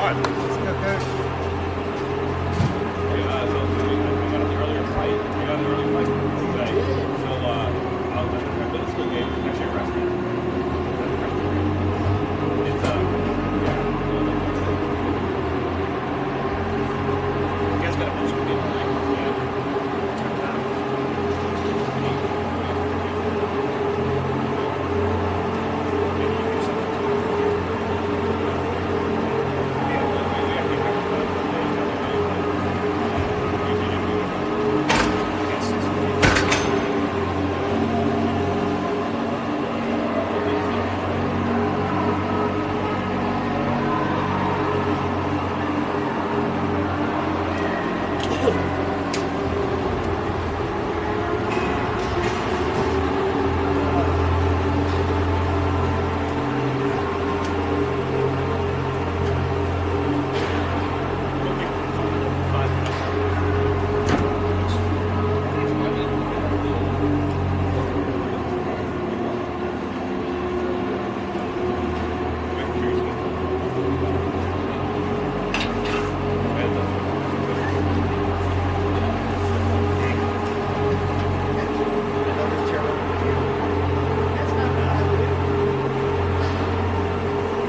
on? Let's go, coach. Hey, so I got an earlier flight. I got an early flight today. So I'll go to the middle school game. It's actually a restaurant. It's yeah. You guys got a middle school game tonight? Yeah. Check it out. Maybe you do something. Yeah, we actually have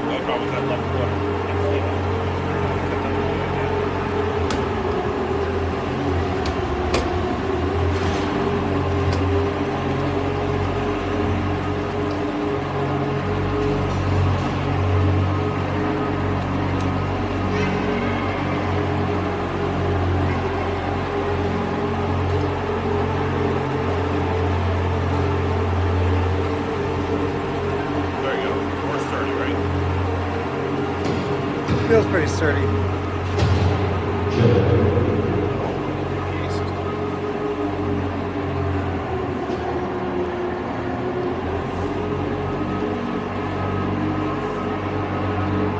no problem with that left quarter. There you go. More sturdy, right? Feels pretty sturdy.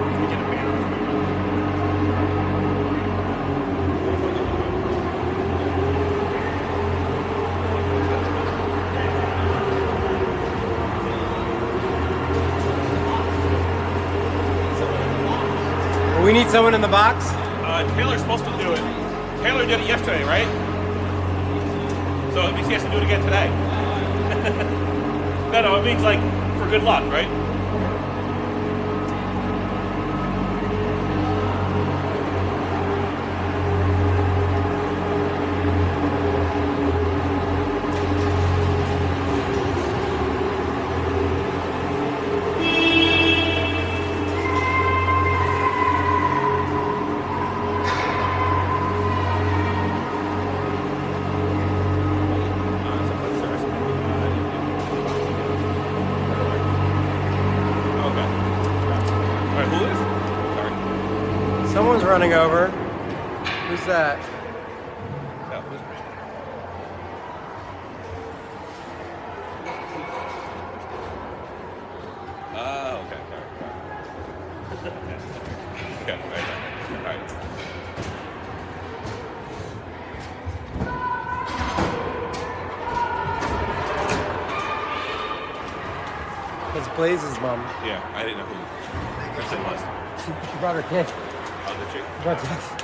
Can we get a banner for you? We need someone in the box. Taylor's supposed to do it. Taylor did it yesterday, right? So it means he has to do it again today. No, it means like for good luck, right? Okay. All right, who is? Sorry. Someone's running over. Who's that? No, who's Christian? Oh, okay. All right. Okay, all right. It's Blaze's mom. Yeah, I didn't know who Kristen was. She brought her kid. Oh, did she? She brought Jeff.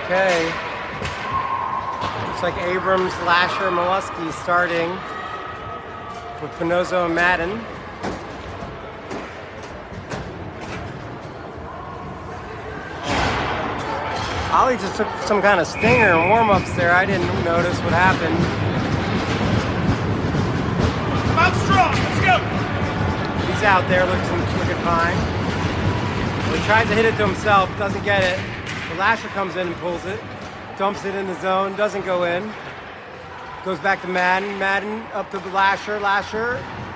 Okay. Looks like Abrams, Lasher, Molesky starting with Pinozzo and Madden. Ollie just took some kind of stinger in warm-ups there. I didn't notice what happened. Come out strong. Let's go. He's out there looking fine. Well, he tries to hit it to himself, doesn't get it. The Lasher comes in and pulls it, dumps it in the zone, doesn't go in. Goes back to Madden. Madden up to the Lasher,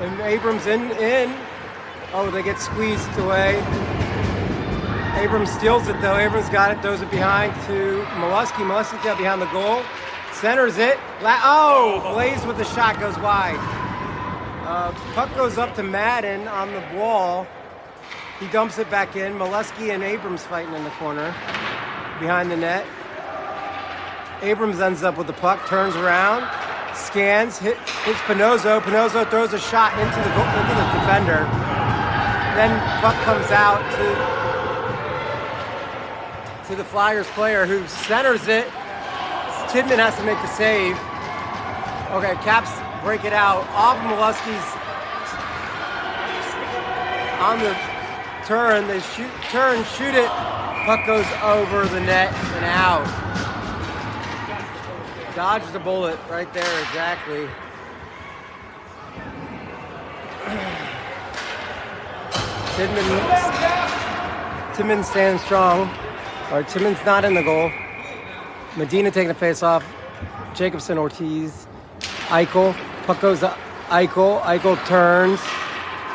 and Abrams in. Oh, they get squeezed away. Abrams steals it though. Abrams got it, throws it behind to Molesky. Molesky's got behind the goal, centers it. Blaze with the shot goes wide. Puck goes up to Madden on the wall. He dumps it back in. Molesky and Abrams fighting in the corner behind the net. Abrams ends up with the puck, turns around, scans, hits Pinozzo. Pinozzo throws a shot into the defender. Then puck comes out to the Flyers player who centers it. Tidman has to make the save. Okay, Caps break it out. Off Molesky's on the turn. They shoot it. Puck goes over the net and out. Dodged the bullet right there, exactly. Tidman standing strong. All right, Timmons not in the goal. Medina taking the face off. Jacobson, Ortiz, Eichel. Puck goes to Eichel. Eichel turns.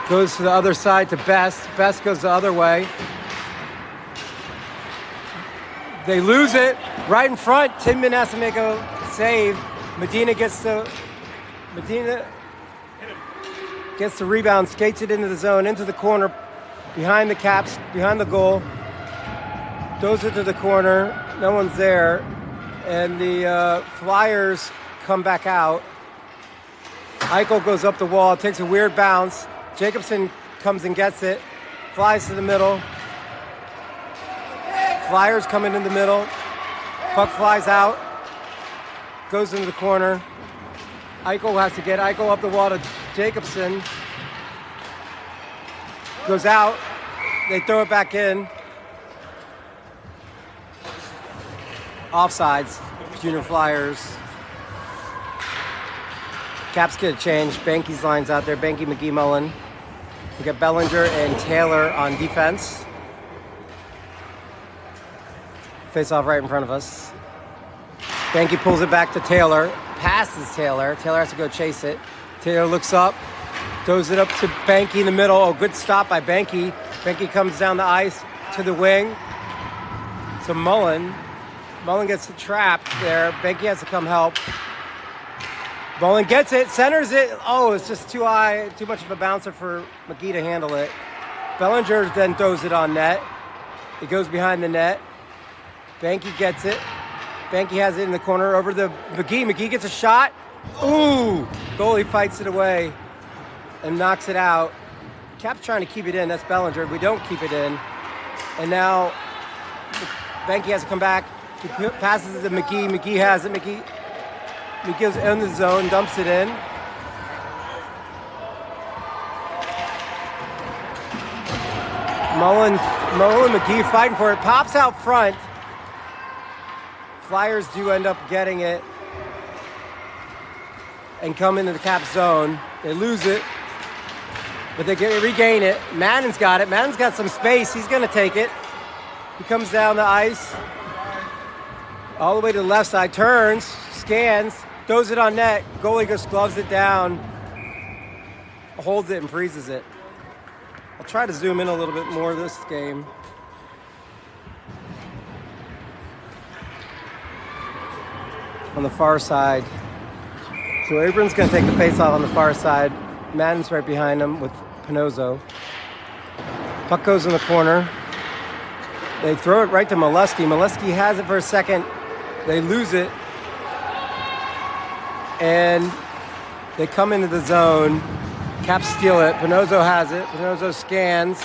Goes to the other side to Best. Best goes the other way. They lose it right in front. Tidman has to make a save. Medina gets the rebound, skates it into the zone, into the corner, behind the Caps, behind the goal. Throws it to the corner. No one's there. And the Flyers come back out. Eichel goes up the wall, takes a weird bounce. Jacobson comes and gets it. Flies to the middle. Flyers come in the middle. Puck flies out. Goes into the corner. Eichel has to get Eichel up the wall to Jacobson. Goes out. They throw it back in. Offsides, Junior Flyers. Caps get a change. Banky's lines out there. Banky, McGee, Mullen. We got Bellinger and Taylor on defense. Face off right in front of us. Banky pulls it back to Taylor. Passes Taylor. Taylor has to go chase it. Taylor looks up. Throws it up to Banky in the middle. Oh, good stop by Banky. Banky comes down the ice to the wing. To Mullen. Mullen gets trapped there. Banky has to come help. Mullen gets it, centers it. Oh, it's just too high, too much of a bouncer for McGee to handle it. Bellinger then throws it on net. It goes behind the net. Banky gets it. Banky has it in the corner over to McGee. McGee gets a shot. Ooh! Goalie fights it away and knocks it out. Cap's trying to keep it in. That's Bellinger. We don't keep it in. And now Banky has to come back. He passes it to McGee. McGee has it. McGee goes in the zone, dumps it in. Mullen, McGee fighting for it. Pops out front. Flyers do end up getting it and come into the Cap zone. They lose it, but they regain it. Madden's got it. Madden's got some space. He's going to take it. He comes down the ice. All the way to the left side, turns, scans, throws it on net. Goalie just gloves it down, holds it and freezes it. I'll try to zoom in a little bit more this game. On the far side. So Abrams going to take the face-off on the far side. Madden's right behind him with Pinozzo. Puck goes in the corner. They throw it right to Molesky. Molesky has it for a second. They lose it. And they come into the zone. Caps steal it. Pinozzo has it. Pinozzo scans.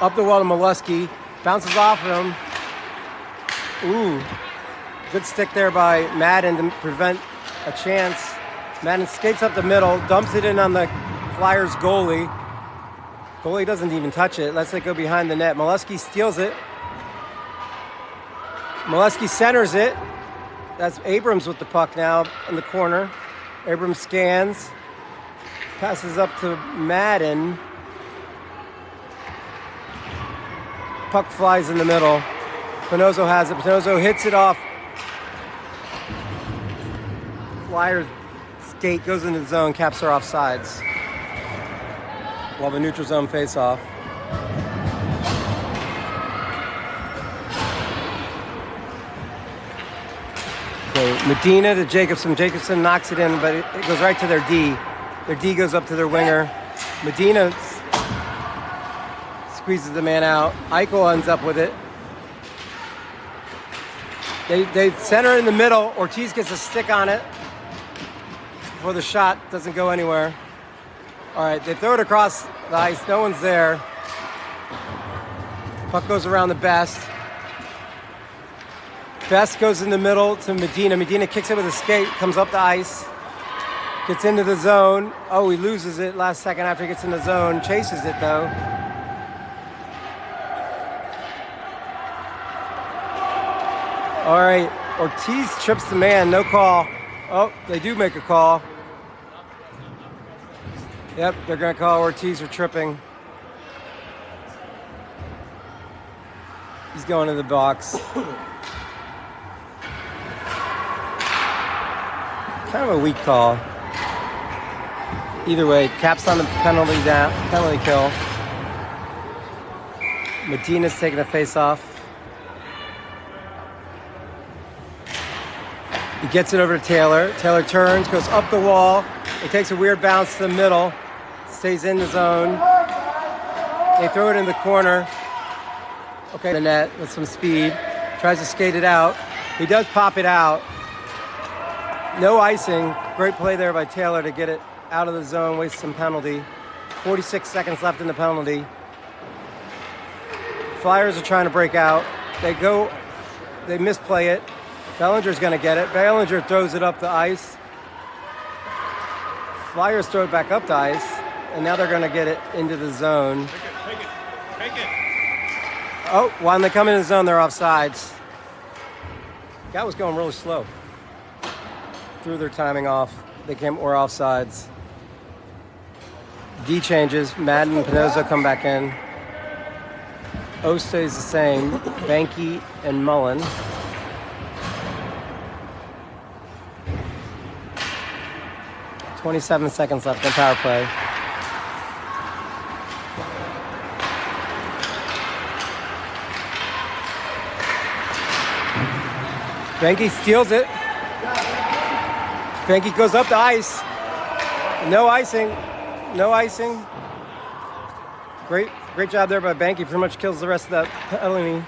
Up the wall to Molesky. Bounces off of him. Ooh. Good stick there by Madden to prevent a chance. Madden skates up the middle, dumps it in on the Flyers goalie. Goalie doesn't even touch it, lets it go behind the net. Molesky steals it. Molesky centers it. That's Abrams with the puck now in the corner. Abrams scans. Passes up to Madden. Puck flies in the middle. Pinozo has it. Pinozo hits it off. Flyers skate, goes into the zone, Caps are offsides. While the neutral zone face-off. Okay, Medina to Jacobson. Jacobson knocks it in, but it goes right to their D. Their D goes up to their winger. Medina squeezes the man out. Eichel ends up with it. They center it in the middle. Ortiz gets a stick on it before the shot doesn't go anywhere. All right, they throw it across the ice. No one's there. Puck goes around the Best. Best goes in the middle to Medina. Medina kicks it with a skate, comes up the ice, gets into the zone. Oh, he loses it last second after he gets in the zone. Chases it, though. All right, Ortiz trips the man, no call. Oh, they do make a call. Yep, they're gonna call Ortiz for tripping. He's going to the box. Kind of a weak call. Either way, Caps on the penalty kill. Medina's taking a face-off. He gets it over to Taylor. Taylor turns, goes up the wall. It takes a weird bounce to the middle. Stays in the zone. They throw it in the corner. Okay, the net with some speed. Tries to skate it out. He does pop it out. No icing. Great play there by Taylor to get it out of the zone, waste some penalty. 46 seconds left in the penalty. Flyers are trying to break out. They misplay it. Bellinger's gonna get it. Bellinger throws it up the ice. Flyers throw it back up the ice, and now they're gonna get it into the zone. Take it. Oh, when they come in the zone, they're offsides. That was going really slow. Threw their timing off. Were offsides. D changes. Madden and Pinozo come back in. O stays the same. Banky and Mullen. "27 seconds left in power play. Banky steals it. Banky goes up the ice. No icing. No icing. Great job there by Banky. Pretty much kills the rest of that penalty.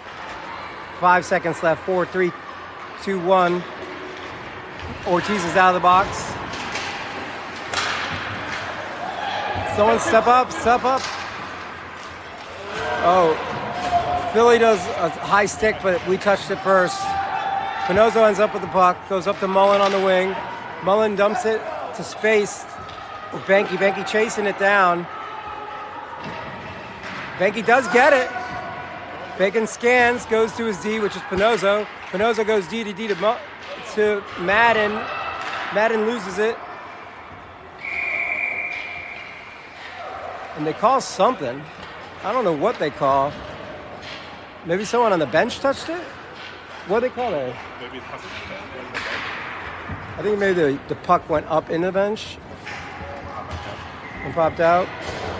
5 seconds left. 4, 3, 2, 1. Ortiz is out of the box. Someone step up. Oh, Philly does a high stick, but we touched it first. Pinozo ends up with the puck, goes up to Mullen on the wing. Mullen dumps it to space with Banky. Banky chasing it down. Banky does get it. Bacon scans, goes to his D, which is Pinozo. Pinozo goes D to D to Madden. Madden loses it. And they call something. I don't know what they call. Maybe someone on the bench touched it? What do they call it? Maybe I think maybe the puck went up in the bench and popped out.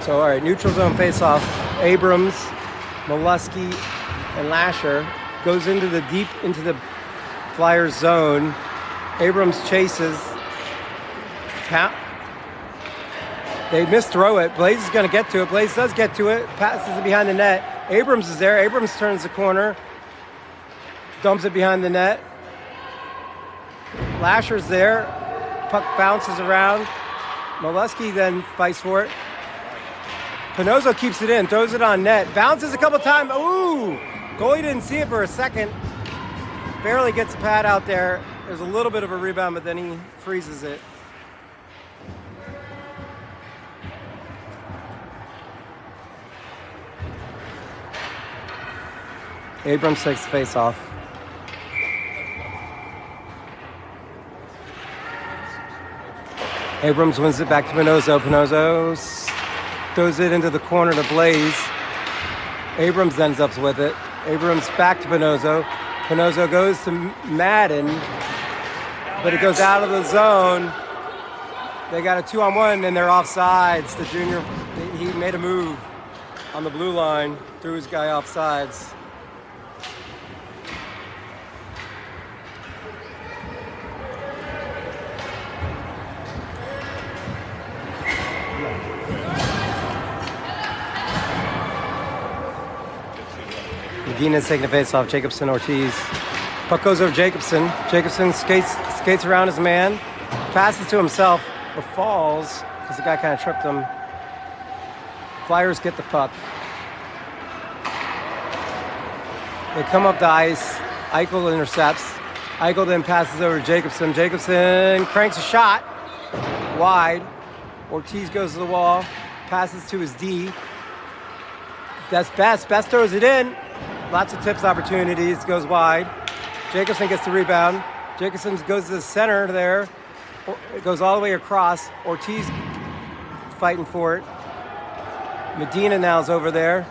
So, all right, neutral zone face-off. Abrams, Molesky, and Lasher goes into the Flyers zone. Abrams chases. They misthrow it. Blaze is going to get to it. Blaze does get to it. Passes it behind the net. Abrams is there. Abrams turns the corner. Dumps it behind the net. Lasher's there. Puck bounces around. Molesky then fights for it. Pinozo keeps it in. Throws it on net. Bounces a couple times. Ooh! Goalie didn't see it for a second. barely gets the pad out there. There's a little bit of a rebound, but then he freezes it. Abrams takes the face off. Abrams wins it back to Pinozo. Pinozo throws it into the corner to Blaze. Abrams ends up with it. Abrams back to Pinozo. Pinozo goes to Madden, but it goes out of the zone. They got a 2-on-1 and they're offsides. The junior, he made a move on the blue line, threw his guy offsides. Medina's taking the face off Jacobson Ortiz. Puck goes over Jacobson. Jacobson skates around his man, passes to himself, but falls because the guy kind of tripped him. Flyers get the puck. They come up the ice. Eichel intercepts. Eichel then passes over to Jacobson. Jacobson cranks a shot wide. Ortiz goes to the wall, passes to his D. That's Best. Best throws it in. Lots of tips opportunities, goes wide. Jacobson gets the rebound. Jacobson goes to the center there. It goes all the way across. Ortiz fighting for it. Medina now's over there.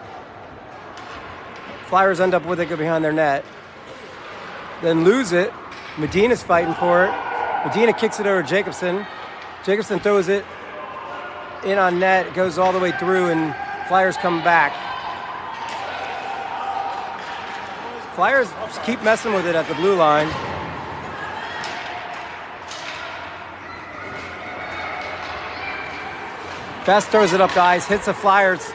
Flyers end up with it, go behind their net. Then lose it. Medina's fighting for it. Medina kicks it over to Jacobson. Jacobson throws it in on net. It goes all the way through and Flyers come back. Flyers keep messing with it at the blue line. Best throws it up the ice, hits the Flyers.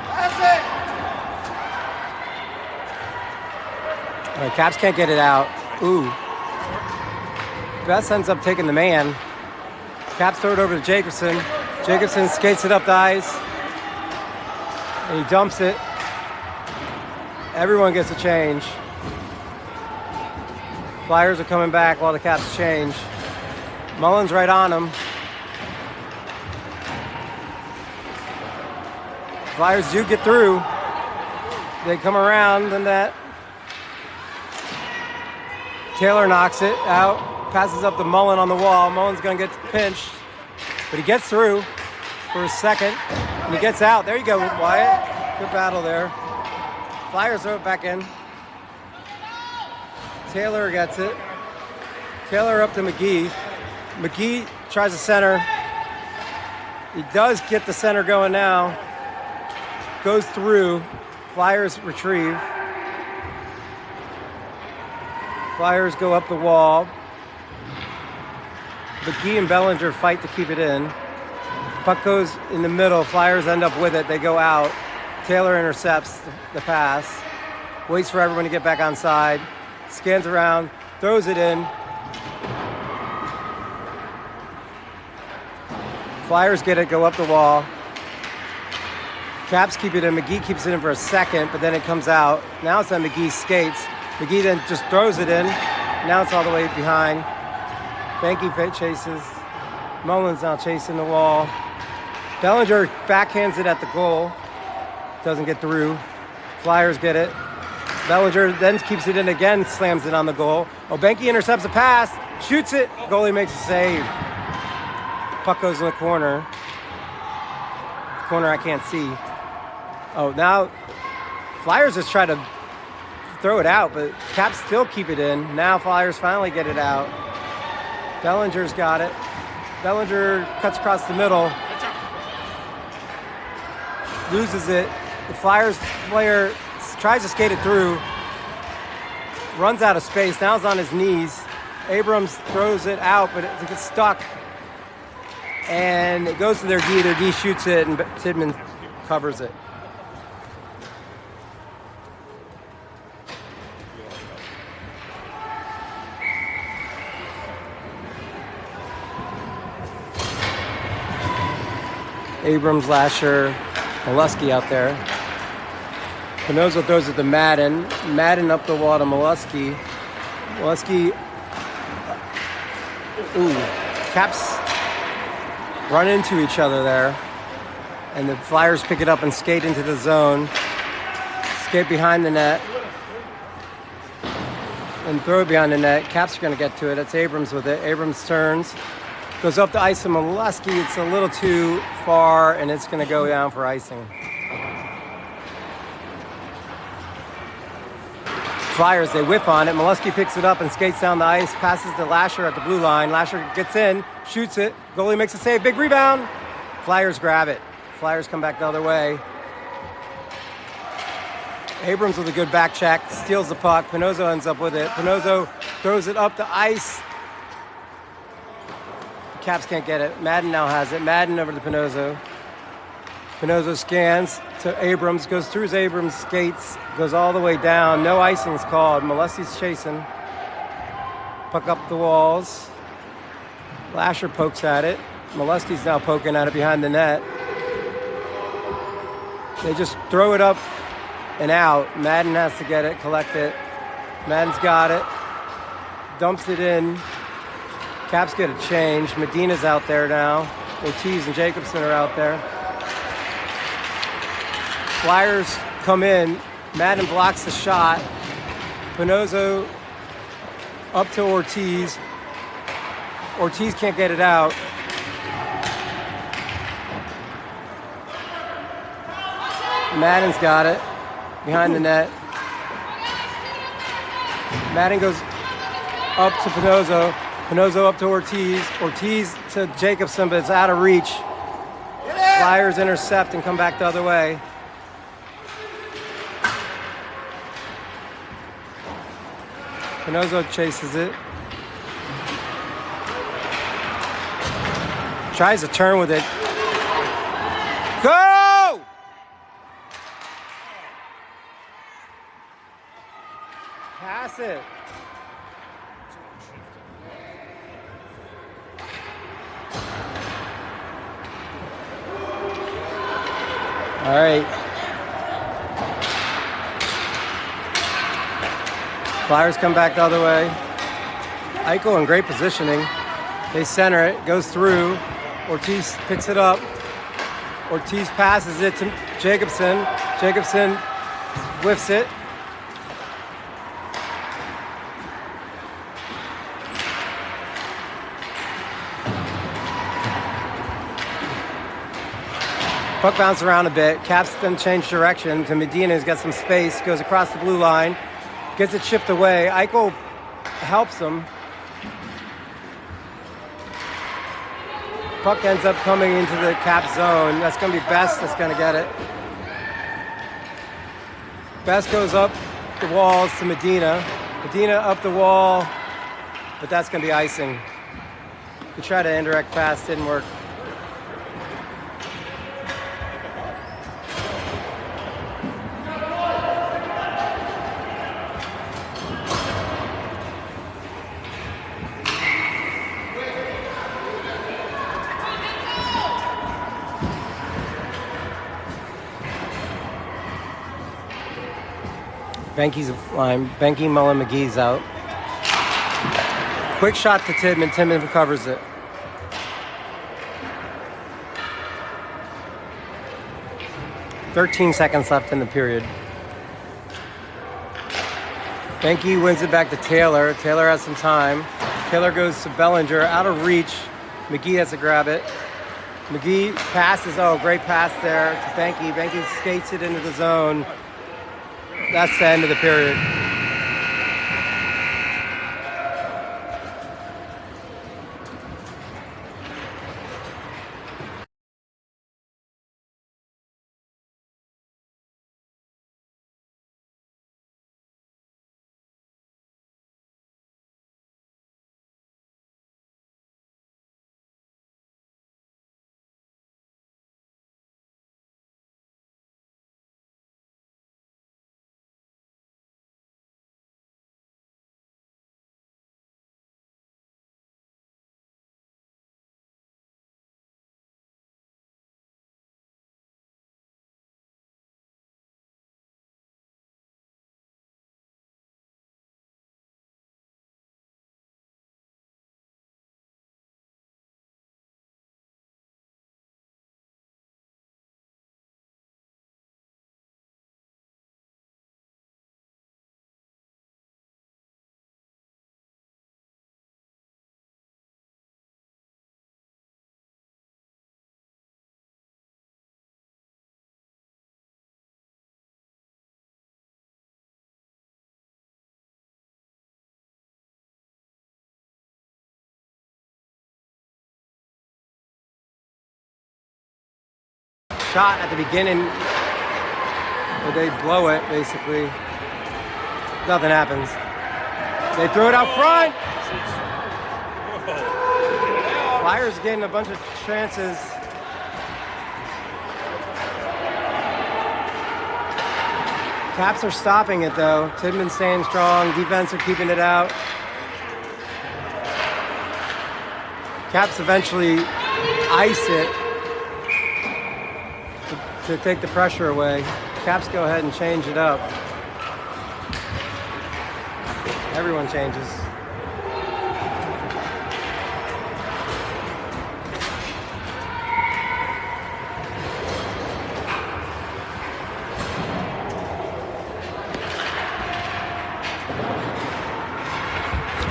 That's it! All right, Caps can't get it out. Ooh. Best ends up taking the man. Caps throw it over to Jacobson. Jacobson skates it up the ice. And he dumps it. Everyone gets a change. Flyers are coming back while the Caps change. Mullins right on him. Flyers do get through. They come around and that. Taylor knocks it out. Passes up to Mullen on the wall. Mullen's going to get pinched. But he gets through for a second. And he gets out. There you go, Wyatt. Good battle there. Flyers throw it back in. Taylor gets it. Taylor up to McGee. McGee tries to center. He does get the center going now. Goes through. Flyers retrieve. Flyers go up the wall. McGee and Bellinger fight to keep it in. Puck goes in the middle. Flyers end up with it. They go out. Taylor intercepts the pass. Waits for everyone to get back on side. Scans around. Throws it in. Flyers get it. Go up the wall. Caps keep it in. McGee keeps it in for a second, but then it comes out. Now it's on McGee skates. McGee then just throws it in. Now it's all the way behind. Banky chases. Mullins now chasing the wall. Bellinger backhands it at the goal. Doesn't get through. Flyers get it. Bellinger then keeps it in again, slams it on the goal. Banky intercepts a pass, shoots it. Goalie makes a save. Puck goes in the corner. Corner I can't see. Oh, now Flyers just try to throw it out, but Caps still keep it in. Now Flyers finally get it out. Bellinger's got it. Bellinger cuts across the middle. Loses it. The Flyers player tries to skate it through. Runs out of space. Now he's on his knees. Abrams throws it out, but it gets stuck. And it goes to their D. Their D shoots it, and Tidman covers it. Abrams, Lasher, Molesky out there. Pinozo throws it to Madden. Madden up the wall to Molesky. Molesky, Caps run into each other there. And the Flyers pick it up and skate into the zone. Skate behind the net. And throw it behind the net. Caps are going to get to it. That's Abrams with it. Abrams turns. Goes up the ice to Molesky. It's a little too far, and it's going to go down for icing. Flyers, they whiff on it. Molesky picks it up and skates down the ice. Passes to Lasher at the blue line. Lasher gets in, shoots it. Goalie makes a save. Big rebound. Flyers grab it. Flyers come back the other way. Abrams with a good back check, steals the puck. Pinozo ends up with it. Pinozo throws it up the ice. Caps can't get it. Madden now has it. Madden over to Pinozo. Pinozo scans to Abrams, goes through his Abrams, skates, goes all the way down. No icing's called. Molesky's chasing. Puck up the walls. Lasher pokes at it. Molesky's now poking at it behind the net. They just throw it up and out. Madden has to get it, collect it. Madden's got it. Dumps it in. Caps get a change. Medina's out there now. Ortiz and Jacobson are out there. Flyers come in. Madden blocks the shot. Pinozo up to Ortiz. Ortiz can't get it out. Madden's got it behind the net. Madden goes up to Pinozo. Pinozo up to Ortiz. Ortiz to Jacobson, but it's out of reach. Flyers intercept and come back the other way. Pinozo chases it. Tries to turn with it. Go! Pass it. All right. Flyers come back the other way. Eichel in great positioning. They center it, goes through. Ortiz picks it up. Ortiz passes it to Jacobson. Jacobson whiffs it. Puck bounced around a bit. Caps then change direction to Medina, who's got some space. Goes across the blue line. Gets it chipped away. Eichel helps him. Puck ends up coming into the Cap zone. That's going to be Best that's going to get it. Best goes up the walls to Medina. Medina up the wall, but that's going to be icing. We tried an indirect pass, didn't work. Benke's line. Benke, Mullen, McGee's out. Quick shot to Tidman. Tidman recovers it. "13 seconds left in the period. Benke wins it back to Taylor. Taylor has some time. Taylor goes to Bellinger. Out of reach. McGee has to grab it. McGee passes. Oh, great pass there to Benke. Benke skates it into the zone. That's the end of the period. shot at the beginning, but they blow it, basically. Nothing happens. They throw it out front. Flyers getting a bunch of chances. Caps are stopping it though. Tidman staying strong. Defense are keeping it out. Caps eventually ice it to take the pressure away. Caps go ahead and change it up. Everyone changes.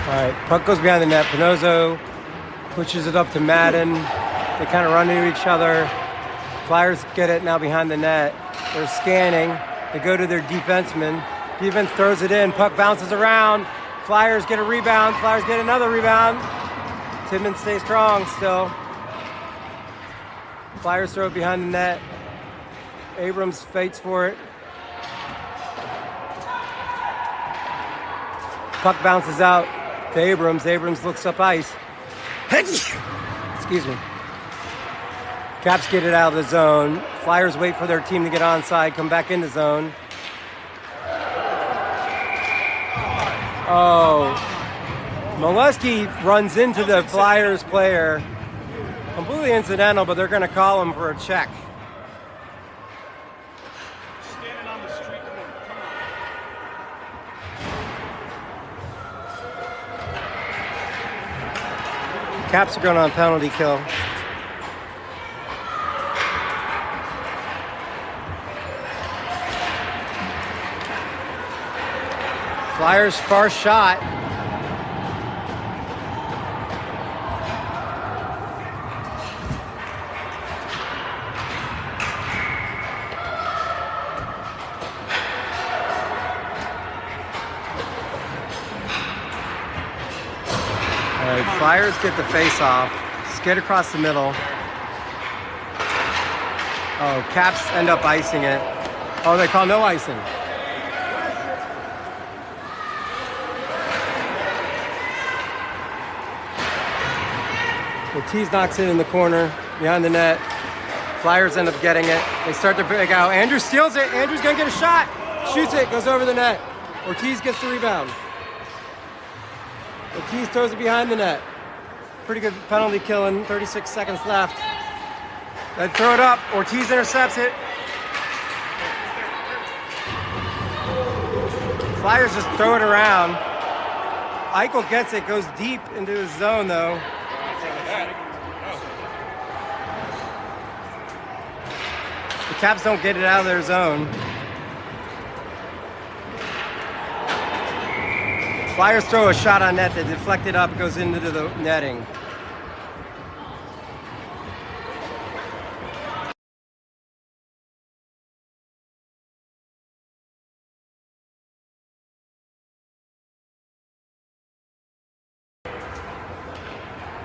All right, puck goes behind the net. Pinozzo pushes it up to Madden. They kind of run into each other. Flyers get it now behind the net. They're scanning. They go to their defenseman. Defense throws it in. Puck bounces around. Flyers get a rebound. Flyers get another rebound. Tidman stays strong still. Flyers throw it behind the net. Abrams fights for it. Puck bounces out to Abrams. Abrams looks up ice. Excuse me. Caps get it out of the zone. Flyers wait for their team to get onside, come back in the zone. Oh. Molesky runs into the Flyers player. Completely incidental, but they're going to call him for a check. Standing on the street, come on. Caps are going on penalty kill. Flyers far shot. All right, Flyers get the face off. Skid across the middle. Oh, Caps end up icing it. Oh, they call no icing. Ortiz knocks it in the corner, behind the net. Flyers end up getting it. They start to break out. Andrews steals it. Andrews gonna get a shot. Shoots it, goes over the net. Ortiz gets the rebound. Ortiz throws it behind the net. Pretty good penalty killing, 36 seconds left. They throw it up. Ortiz intercepts it. Flyers just throw it around. Eichel gets it, goes deep into his zone though. The Caps don't get it out of their zone. Flyers throw a shot on net, they deflect it up, it goes into the netting.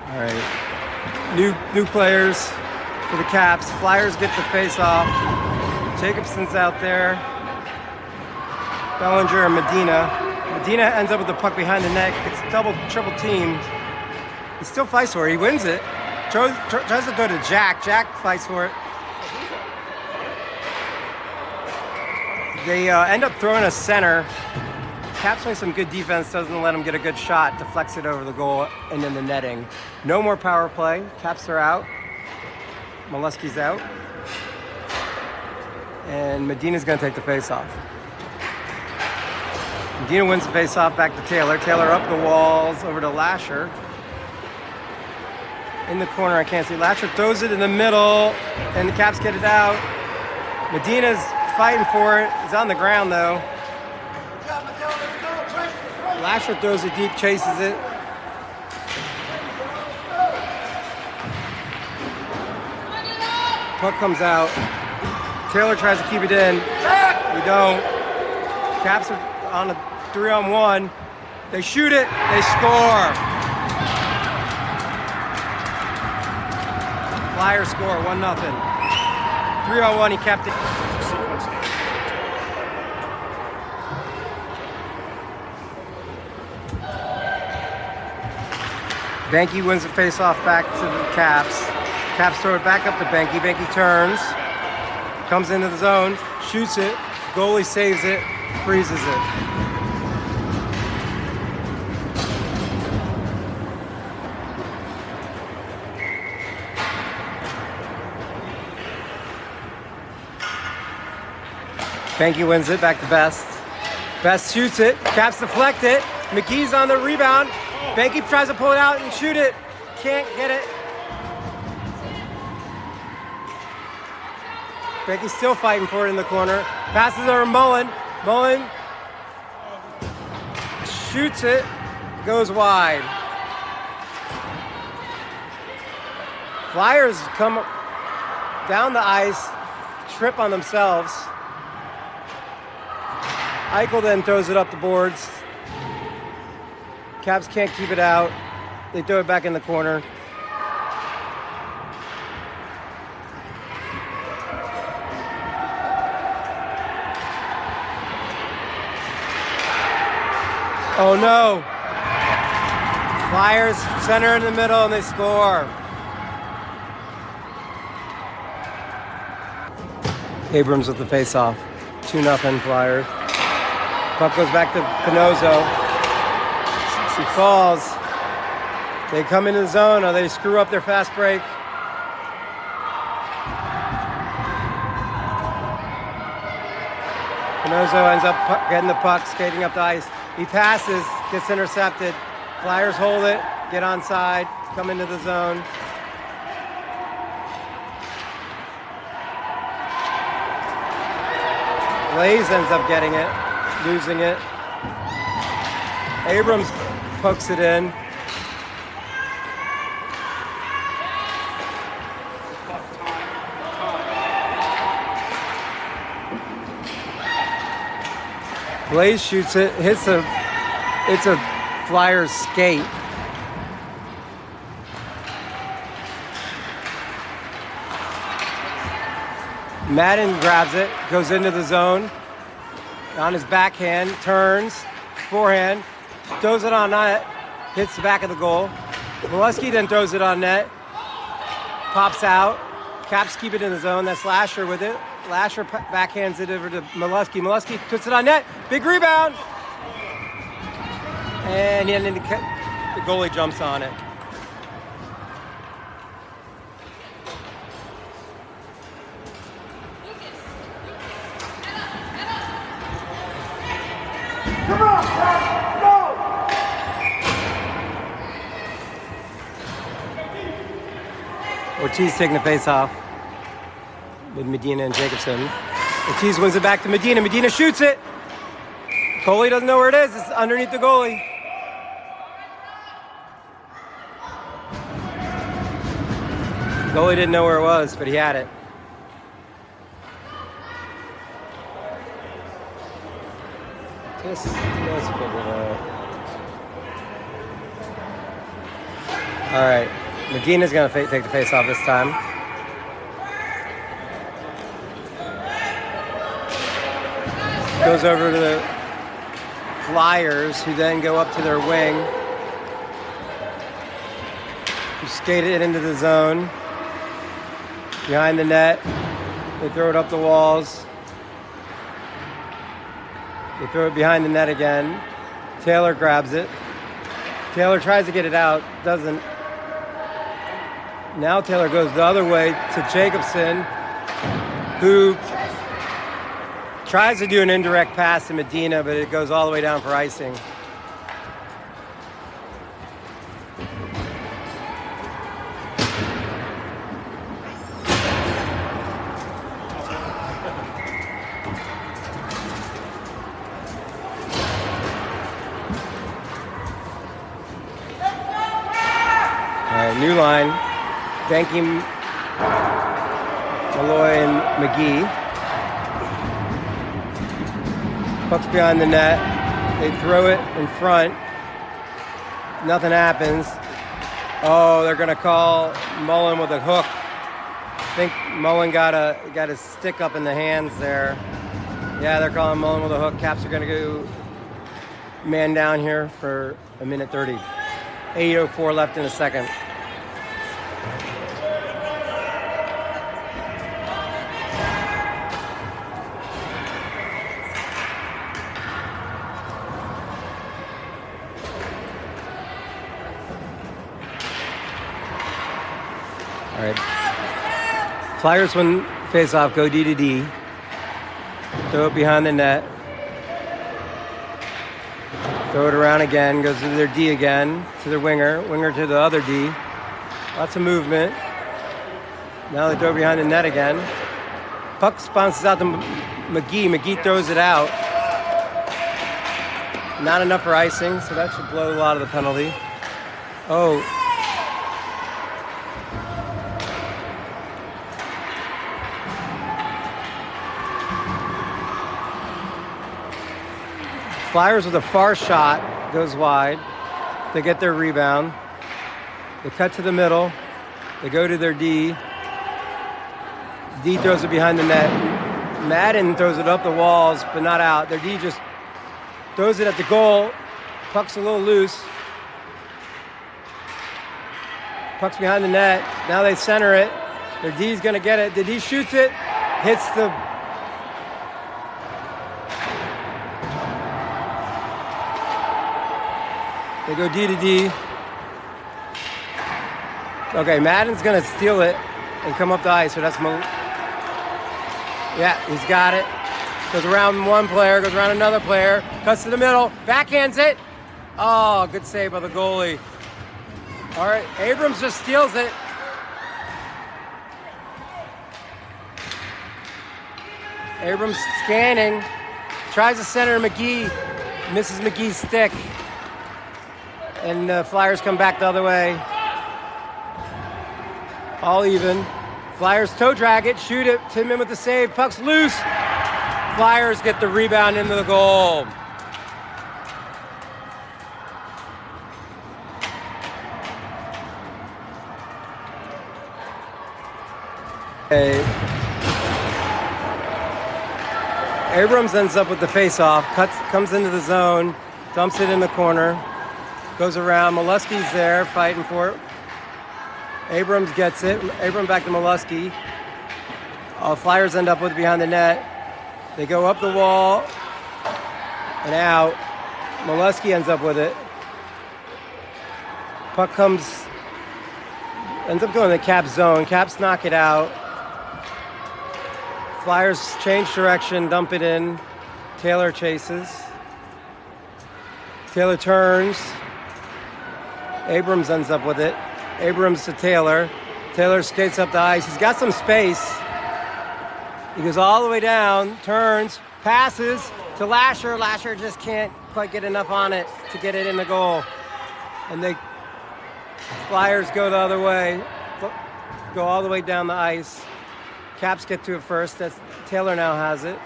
All right, new players for the Caps. Flyers get the face off. Jacobson's out there. Bellinger and Medina. Medina ends up with the puck behind the net. Gets triple teamed. He still fights for it. He wins it. Tries to go to Jack. Jack fights for it. They end up throwing a center. Caps play some good defense. Doesn't let him get a good shot. Deflects it over the goal and in the netting. No more power play. Caps are out. Molesky's out. And Medina's going to take the face-off. Medina wins the face-off back to Taylor. Taylor up the walls over to Lasher. In the corner, I can't see. Lasher throws it in the middle, and the Caps get it out. Medina's fighting for it. He's on the ground, though. Lasher throws it deep, chases it. Puck comes out. Taylor tries to keep it in. We don't. Caps are on a 3-on-1. They shoot it. They score. Flyers score 1-0. 3-on-1, he kept it. Sequence game. Banky wins the face-off back to the Caps. Caps throw it back up to Banky. Banky turns, comes into the zone, shoots it. Goalie saves it, freezes it. Banky wins it back to Best. Best shoots it. Caps deflect it. McGee's on the rebound. Banky tries to pull it out and shoot it. Can't get it. Banky's still fighting for it in the corner. Passes over Mullen. Mullen shoots it. Goes wide. Flyers come down the ice, trip on themselves. Eichel then throws it up the boards. Caps can't keep it out. They throw it back in the corner. Oh no! Flyers center in the middle and they score. Abrams with the face-off. 2-0 Flyers. Puck goes back to Pinozo. He falls. They come into the zone, or they screw up their fast break. Pinozo ends up getting the puck, skating up the ice. He passes, gets intercepted. Flyers hold it, get onside, come into the zone. Blaze ends up getting it, losing it. Abrams pokes it in. Blaze shoots it, it's a Flyers skate. Madden grabs it, goes into the zone. On his backhand, turns, forehand, throws it on net, hits the back of the goal. Molesky then throws it on net, pops out. Caps keep it in the zone. That's Lasher with it. Lasher backhands it over to Molesky. Molesky puts it on net. Big rebound. And then the goalie jumps on it. Come on, Pat, go! Ortiz taking the face off with Medina and Jacobson. Ortiz wins it back to Medina. Medina shoots it. Goalie doesn't know where it is. It's underneath the goalie. Goalie didn't know where it was, but he had it. Just pick it up. All right, Medina's gonna take the face off this time. Goes over to the Flyers, who then go up to their wing. Who skate it into the zone. Behind the net. They throw it up the walls. They throw it behind the net again. Taylor grabs it. Taylor tries to get it out, doesn't. Now Taylor goes the other way to Jacobson, who tries to do an indirect pass to Medina, but it goes all the way down for icing. New line, Banky, Malloy, and McGee. Puck's behind the net. They throw it in front. Nothing happens. Oh, they're going to call Mullen with a hook think Mullen got a stick up in the hands there. Yeah, they're calling Mullen with a hook. Caps are going to go man down here for a minute 30. 8:04 left in the second. All right. Flyers, when face off, go D to D. Throw it behind the net. Throw it around again. Goes to their D again. To their winger. Winger to the other D. Lots of movement. Now they throw it behind the net again. Puck bounces out to McGee. McGee throws it out. Not enough for icing, so that should blow a lot of the penalty. Oh. Flyers with a far shot, goes wide. They get their rebound. They cut to the middle. They go to their D. D throws it behind the net. Madden throws it up the walls, but not out. Their D just throws it at the goal. Puck's a little loose. Puck's behind the net. Now they center it. Their D's gonna get it. The D shoots it, hits the They go D to D. Okay, Madden's gonna steal it and come up the ice, so that's yeah, he's got it. Goes around one player, goes around another player, cuts to the middle, backhands it. Oh, good save by the goalie. All right, Abrams just steals it. Abrams scanning, tries to center McGee, misses McGee's stick. And the Flyers come back the other way. All even. Flyers toe drag it, shoot it. Tinman with the save. Puck's loose. Flyers get the rebound into the goal. Okay. Abrams ends up with the face-off. Comes into the zone. Dumps it in the corner. Goes around. Molesky's there fighting for it. Abrams gets it. Abrams back to Molesky. Flyers end up with it behind the net. They go up the wall and out. Molesky ends up with it. Puck ends up going to the Caps zone. Caps knock it out. Flyers change direction, dump it in. Taylor chases. Taylor turns. Abrams ends up with it. Abrams to Taylor. Taylor skates up the ice. He's got some space. He goes all the way down, turns, passes to Lasher. Lasher just can't quite get enough on it to get it in the goal. And the Flyers go the other way, go all the way down the ice. Caps get to it first. Taylor now has it.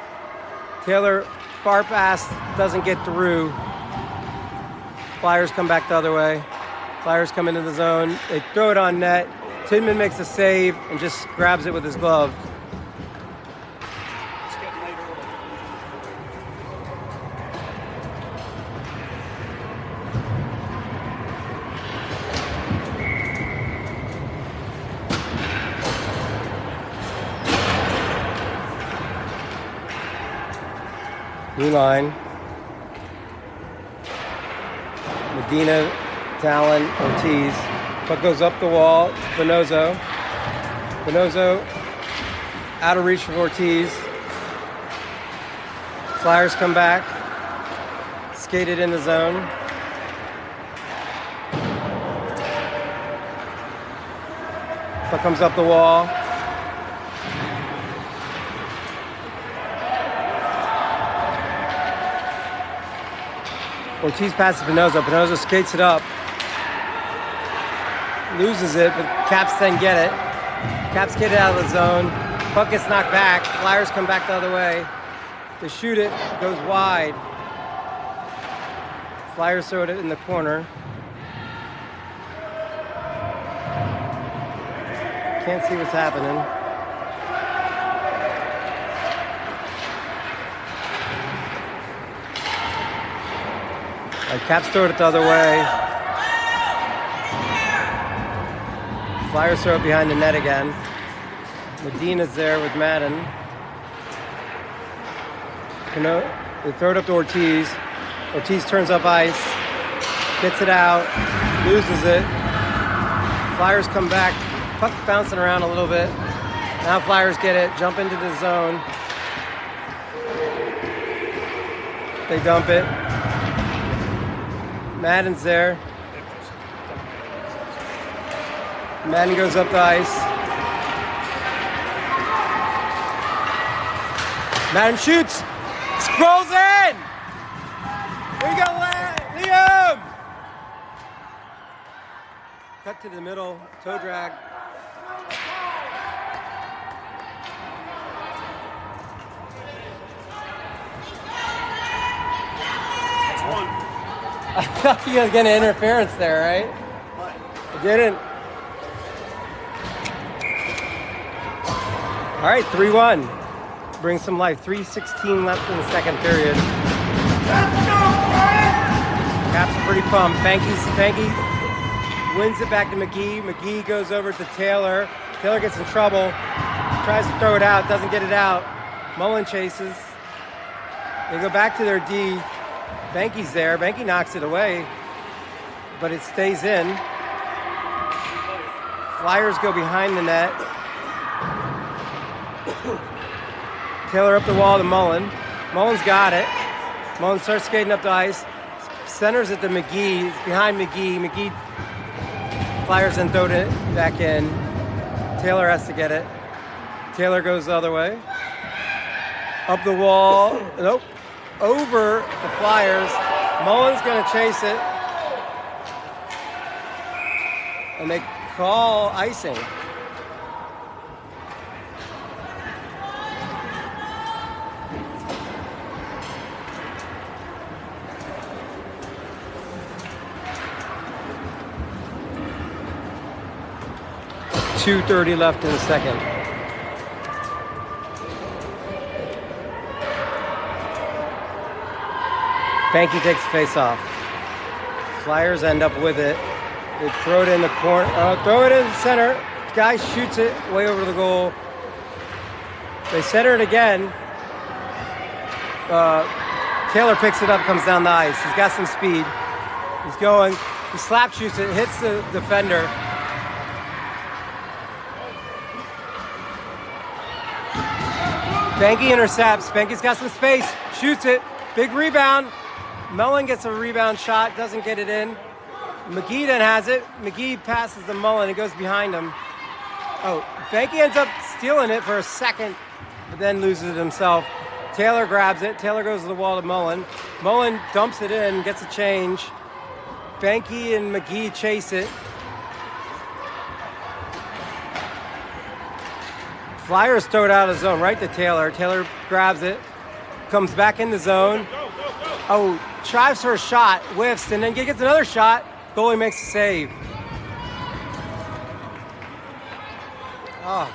Taylor, far pass, doesn't get through. Flyers come back the other way. Flyers come into the zone. They throw it on net. Tinman makes a save and just grabs it with his glove. It's getting late early. New line. Medina, Talon, Ortiz. Puck goes up the wall. Bonozo. Bonozo out of reach of Ortiz. Flyers come back. Skated in the zone. Puck comes up the wall. Ortiz passes Bonozo. Bonozo skates it up. Loses it, but Caps then get it. Caps get it out of the zone. Puck gets knocked back. Flyers come back the other way. They shoot it. Goes wide. Flyers throw it in the corner. Can't see what's happening. Caps throw it the other way. Flyers throw it behind the net again. Medina's there with Madden. They throw it up to Ortiz. Ortiz turns up ice. Gets it out. Loses it. Flyers come back. Puck bouncing around a little bit. Now Flyers get it. Jump into the zone. They dump it. Madden's there. Madden goes up the ice. Madden shoots. Scrolls in. We got Liam. Cut to the middle. Toe drag. That's one. I thought you was getting interference there, right? What? You didn't. All right, 3-1. Bring some life. 3:16 left in the second period. Let's go, Brian! Caps are pretty pumped. Banky wins it back to McGee. McGee goes over to Taylor. Taylor gets in trouble. Tries to throw it out. Doesn't get it out. Mullen chases. They go back to their D. Banky's there. Banky knocks it away, but it stays in. Flyers go behind the net. Taylor up the wall to Mullen. Mullen's got it. Mullen starts skating up the ice. Centers it to McGee. It's behind McGee. McGee Flyers then throw it back in. Taylor has to get it. Taylor goes the other way. Up the wall. Nope. Over the Flyers. Mullen's going to chase it. And they call icing. .2:30 left in the second. Banky takes the face off. Flyers end up with it. They throw it in the corner. Throw it in the center. Guy shoots it way over the goal. They center it again. Taylor picks it up, comes down the ice. He's got some speed. He's going. He slap shoots it, hits the defender. Banky intercepts. Banky's got some space. Shoots it. Big rebound. Mullen gets a rebound shot. Doesn't get it in. McGee then has it. McGee passes to Mullen. It goes behind him. Oh, Banky ends up stealing it for a second, but then loses it himself. Taylor grabs it. Taylor goes to the wall to Mullen. Mullen dumps it in. Gets a change. Banky and McGee chase it. Flyers throw it out of zone right to Taylor. Taylor grabs it, comes back in the zone. Oh, tries for a shot, whiffs, and then gets another shot. Goalie makes a save. Oh.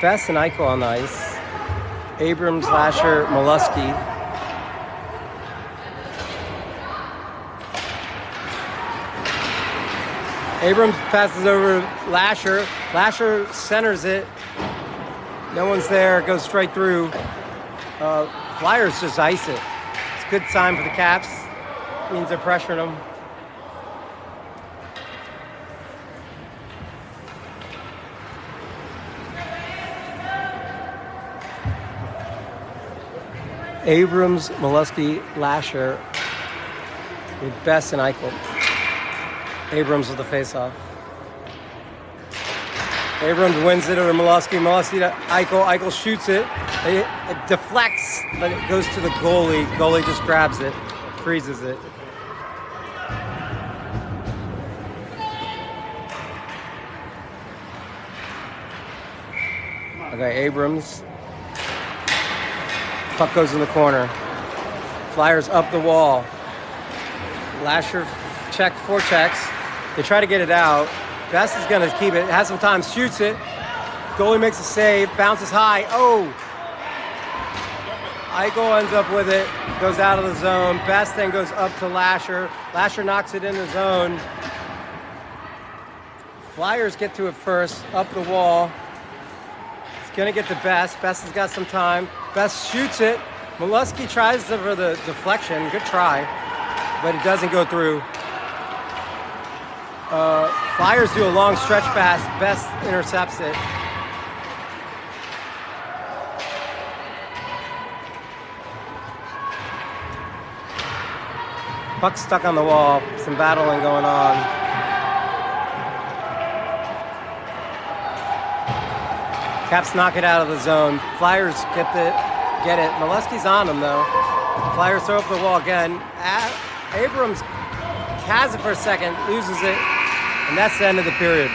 Best and Eichel on the ice. Abrams, Lasher, Molesky. Abrams passes over Lasher. Lasher centers it. No one's there. It goes straight through. Flyers just ice it. It's a good sign for the Caps. Means they're pressuring them. Abrams, Molesky, Lasher with Best and Eichel. Abrams with the face-off. Abrams wins it over Molesky. Molesky to Eichel. Eichel shoots it. It deflects, but it goes to the goalie. Goalie just grabs it, freezes it. Okay, Abrams. Puck goes in the corner. Flyers up the wall. Lasher four checks. They try to get it out. Best is going to keep it. Has some time. Shoots it. Goalie makes a save, bounces high. Oh! Eichel ends up with it, goes out of the zone. Best then goes up to Lasher. Lasher knocks it in the zone. Flyers get to it first, up the wall. It's gonna get to Best. Best has got some time. Best shoots it. Molesky tries for the deflection. Good try, but it doesn't go through. Flyers do a long stretch pass. Best intercepts it. Puck's stuck on the wall. Some battling going on. Caps knock it out of the zone. Flyers get it. Molesky's on them though. Flyers throw up the wall again. Abrams has it for a second, loses it, and that's the end of the period.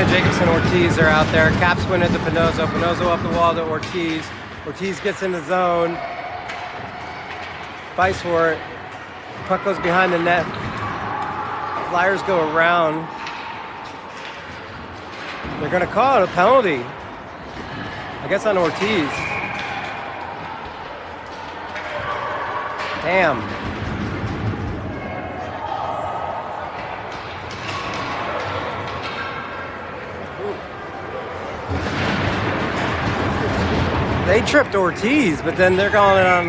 Jacobson, Ortiz are out there. Caps win it to Pinozo. Pinozo up the wall to Ortiz. Ortiz gets in the zone. Fights for it. Puck goes behind the net. Flyers go around. They're going to call it a penalty. I guess on Ortiz. Damn. They tripped Ortiz, but then they're calling it on.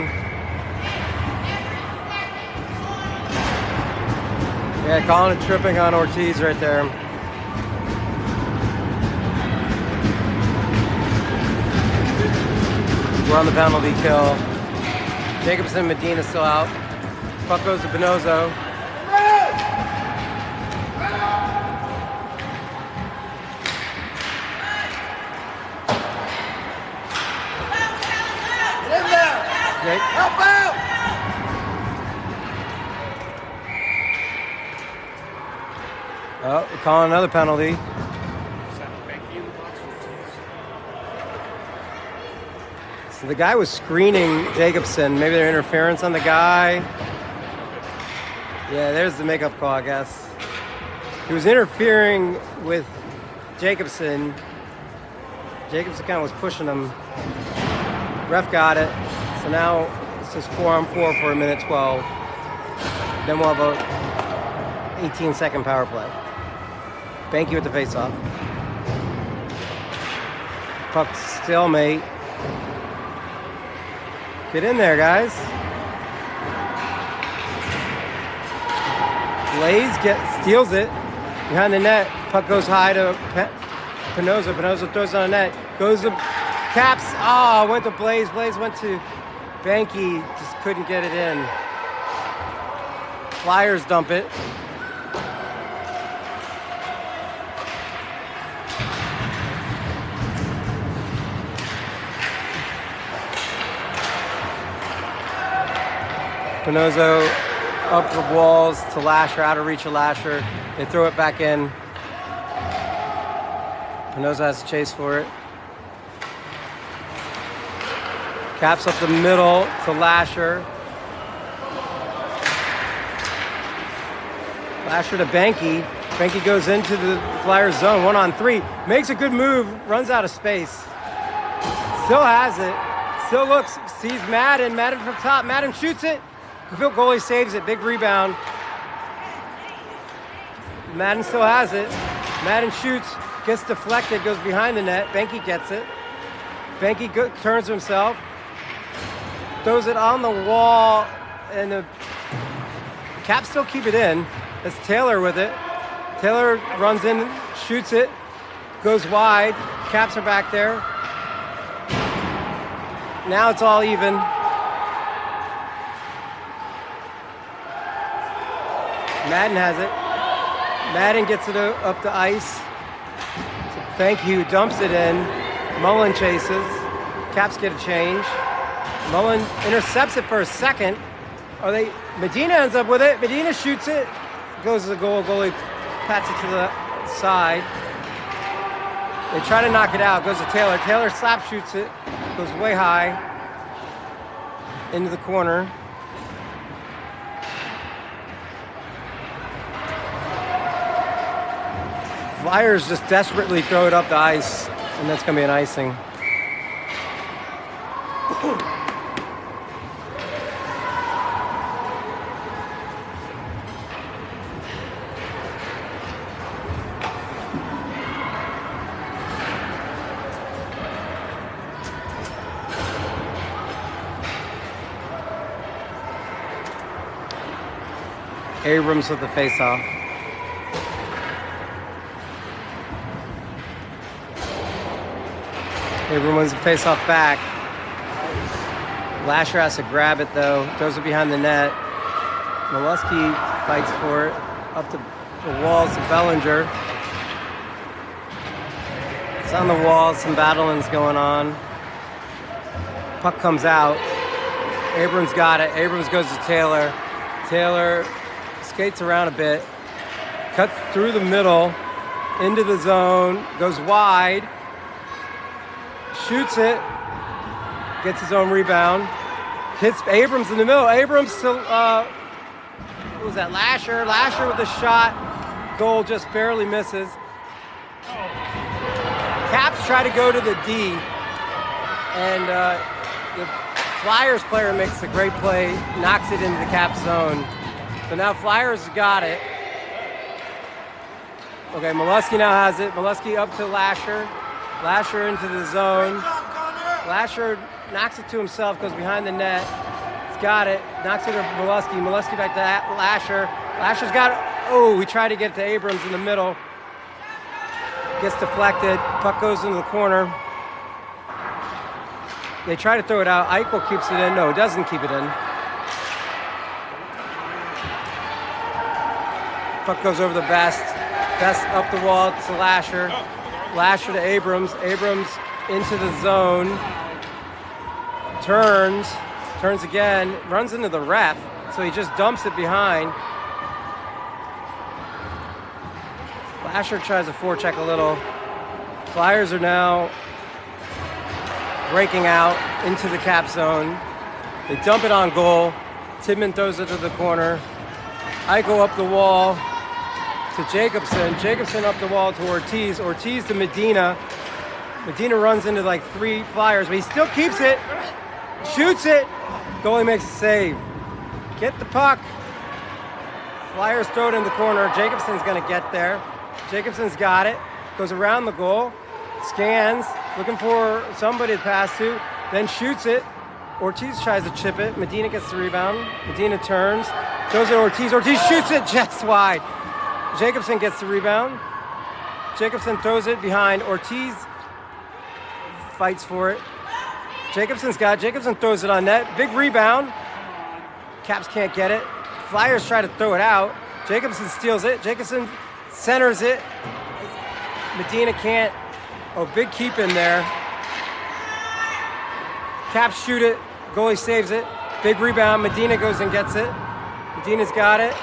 Yeah, calling it tripping on Ortiz right there. We're on the penalty kill. Jacobson and Medina still out. Puck goes to Pinozo. Help out! Oh, we're calling another penalty. So the guy was screening Jacobson. Maybe there's interference on the guy. Yeah, there's the makeup call, I guess. He was interfering with Jacobson. Jacobson kind of was pushing him. Ref got it. So now it's just 4-on-4 for a minute 12. Then we'll have a 18-second power play. Thank you at the faceoff. Puck stalemate. Get in there, guys. Blaze steals it behind the net. Puck goes high to Pinozo. Pinozo throws on the net. Goes to Caps. Oh, went to Blaze. Blaze went to Banky. Just couldn't get it in. Flyers dump it. Pinozo up the walls to Lasher, out of reach of Lasher. They throw it back in. Pinoza has to chase for it. Caps up the middle to Lasher. Lasher to Banky. Banky goes into the Flyers zone, 1-on-3. Makes a good move, runs out of space. Still has it. Still looks, sees Madden. Madden from top. Madden shoots it. Goalie saves it. Big rebound. Madden still has it. Madden shoots, gets deflected, goes behind the net. Banky gets it. Banky turns to himself, throws it on the wall, and the Caps still keep it in. It's Taylor with it. Taylor runs in, shoots it, goes wide. Caps are back there. Now it's all even. Madden has it. Madden gets it up the ice. Thank you, dumps it in. Mullen chases. Caps get a change. Mullen intercepts it for a second. Medina ends up with it. Medina shoots it. Goes to the goal. Goalie pats it to the side. They try to knock it out. Goes to Taylor. Taylor slap shoots it. Goes way high. Into the corner. Flyers just desperately throw it up the ice, and that's going to be an icing. Abrams with the face-off. Abrams wins the face-off back. Lasher has to grab it though. Throws it behind the net. Molesky fights for it. Up the walls to Bellinger. It's on the wall. Some battling's going on. Puck comes out. Abrams got it. Abrams goes to Taylor. Taylor skates around a bit. Cuts through the middle. Into the zone. Goes wide. Shoots it, gets his own rebound, hits Abrams in the middle. Abrams to, what was that, Lasher? Lasher with a shot, goal just barely misses. Caps try to go to the D, and the Flyers player makes a great play, knocks it into the Caps zone. So now Flyers got it. Okay, Molesky now has it. Molesky up to Lasher. Lasher into the zone. Lasher knocks it to himself, goes behind the net. He's got it. Knocks it to Molesky. Molesky back to Lasher. Lasher's got it. Oh, we try to get to Abrams in the middle. Gets deflected. Puck goes into the corner. They try to throw it out. Eichel keeps it in. No, doesn't keep it in. Puck goes over the Best. Best up the wall to Lasher. Lasher to Abrams. Abrams into the zone. Turns again. Runs into the ref. So he just dumps it behind. Lasher tries to forecheck a little. Flyers are now breaking out into the Cap zone. They dump it on goal. Tidman throws it to the corner. Eichel up the wall to Jacobson. Jacobson up the wall to Ortiz. Ortiz to Medina. Medina runs into like 3 Flyers, but he still keeps it. Shoots it. Goalie makes a save. Get the puck. Flyers throw it in the corner. Jacobson's going to get there. Jacobson's got it. Goes around the goal. Scans. Looking for somebody to pass to. Then shoots it. Ortiz tries to chip it. Medina gets the rebound. Medina turns. Throws it to Ortiz. Ortiz shoots it just wide. Jacobson gets the rebound. Jacobson throws it behind. Ortiz fights for it. Jacobson's got it. Jacobson throws it on net. Big rebound. Caps can't get it. Flyers try to throw it out. Jacobson steals it. Jacobson centers it. Medina can't. Oh, big keep in there. Caps shoot it. Goalie saves it. Big rebound. Medina goes and gets it. Medina's got it.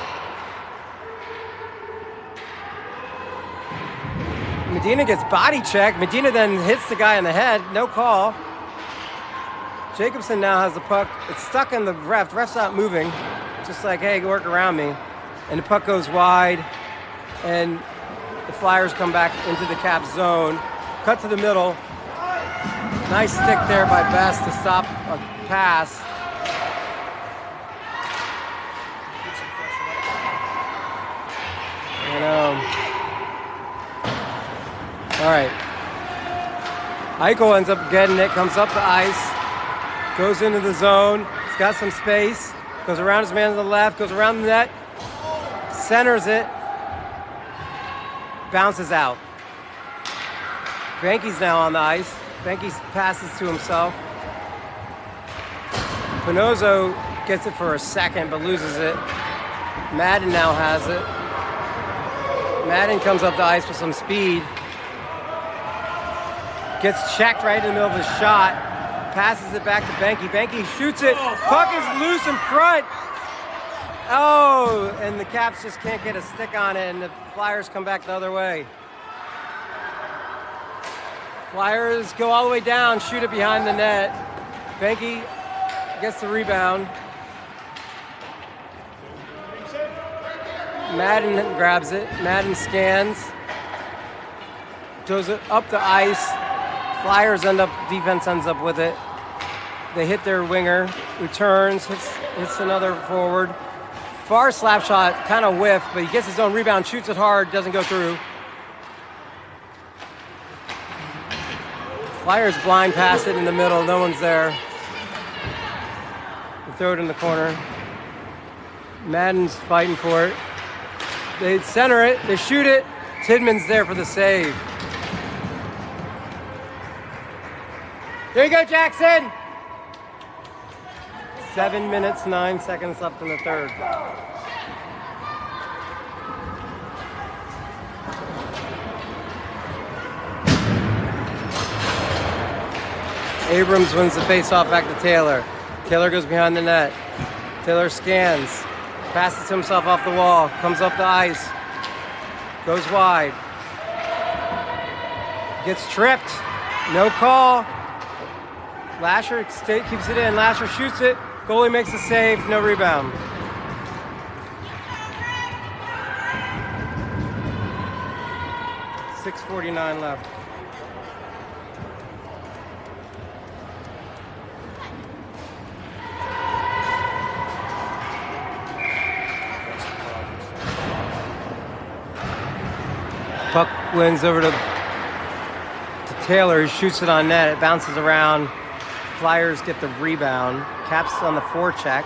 Medina gets body checked. Medina then hits the guy in the head. No call. Jacobson now has the puck. It's stuck in the ref. The ref's not moving. Just like, hey, work around me. And the puck goes wide. And the Flyers come back into the Caps zone. Cut to the middle. Nice stick there by Best to stop a pass. All right. Eichel ends up getting it, comes up the ice, goes into the zone. He's got some space, goes around his man to the left, goes around the net, centers it, bounces out. Banky's now on the ice. Banky passes to himself. Pinozzo gets it for a second, but loses it. Madden now has it. Madden comes up the ice with some speed. Gets checked right in the middle of his shot. Passes it back to Banky. Banky shoots it. Puck is loose in front. Oh, and the Caps just can't get a stick on it, and the Flyers come back the other way. Flyers go all the way down, shoot it behind the net. Banky gets the rebound. Madden grabs it. Madden scans. Goes it up the ice. Flyers defense ends up with it. They hit their winger, returns, hits another forward. Far slap shot, kind of whiff, but he gets his own rebound, shoots it hard, doesn't go through. Flyers blind pass it in the middle, no one's there. They throw it in the corner. Madden's fighting for it. They center it, they shoot it. Tidman's there for the save. There you go, Jackson! 7 minutes, 9 seconds left in the third. Abrams wins the faceoff back to Taylor. Taylor goes behind the net. Taylor scans, passes himself off the wall, comes up the ice, goes wide. Gets tripped, no call. Lasher keeps it in. Lasher shoots it. Goalie makes a save. No rebound. .6:49 left. Puck wins over to Taylor. He shoots it on net. It bounces around. Flyers get the rebound. Caps on the forecheck.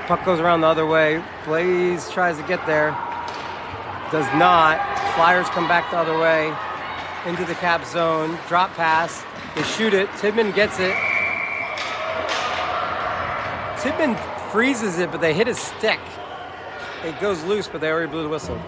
Puck goes around the other way. Blaze tries to get there. Does not. Flyers come back the other way into the Cap zone. Drop pass. They shoot it. Tidman gets it. Tidman freezes it, but they hit his stick. It goes loose, but they already blew the whistle.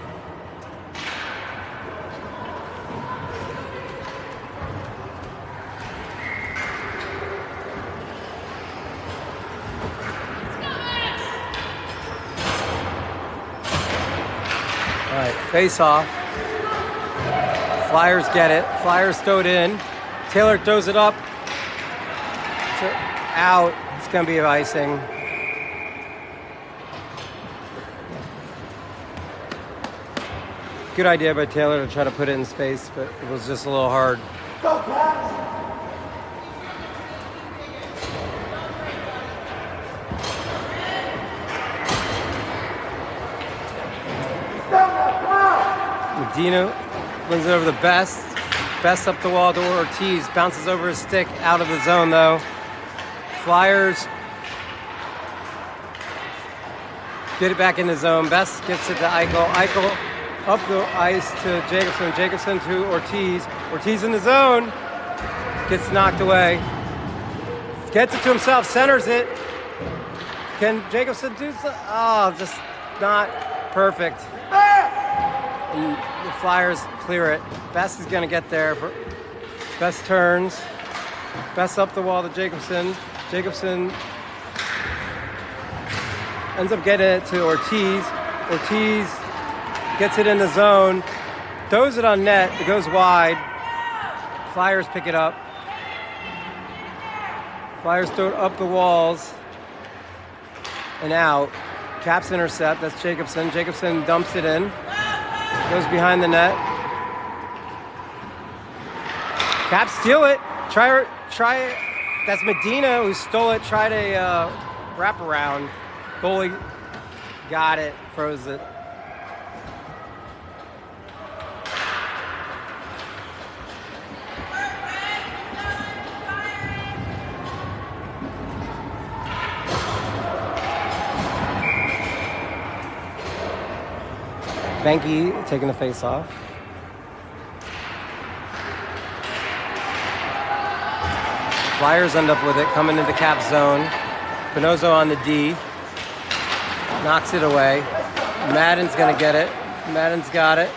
Face off. Flyers get it. Flyers throw it in. Taylor throws it up. Out. It's going to be icing. Good idea by Taylor to try to put it in space, but it was just a little hard. Go, Caps! Medina wins it over the Best. Best up the wall to Ortiz. Bounces over his stick. Out of the zone, though. Flyers get it back in the zone. Best gets it to Eichel. Eichel up the ice to Jacobson. Jacobson to Ortiz. Ortiz in the zone. Gets knocked away. Gets it to himself. Centers it. Can Jacobson do something? Oh, just not perfect. And the Flyers clear it. Best is going to get there. Best turns. Best up the wall to Jacobson. Jacobson ends up getting it to Ortiz. Ortiz gets it in the zone. throws it on net. It goes wide. Flyers pick it up. Flyers throw it up the walls and out. Caps intercept. That's Jacobson. Jacobson dumps it in. Goes behind the net. Caps steal it. Try it. That's Medina who stole it. Tried a wraparound. Goalie got it. Froze it. Benke taking the face off. Flyers end up with it, coming into Cap zone. Pinozzo on the D. Knocks it away. Madden's gonna get it. Madden's got it.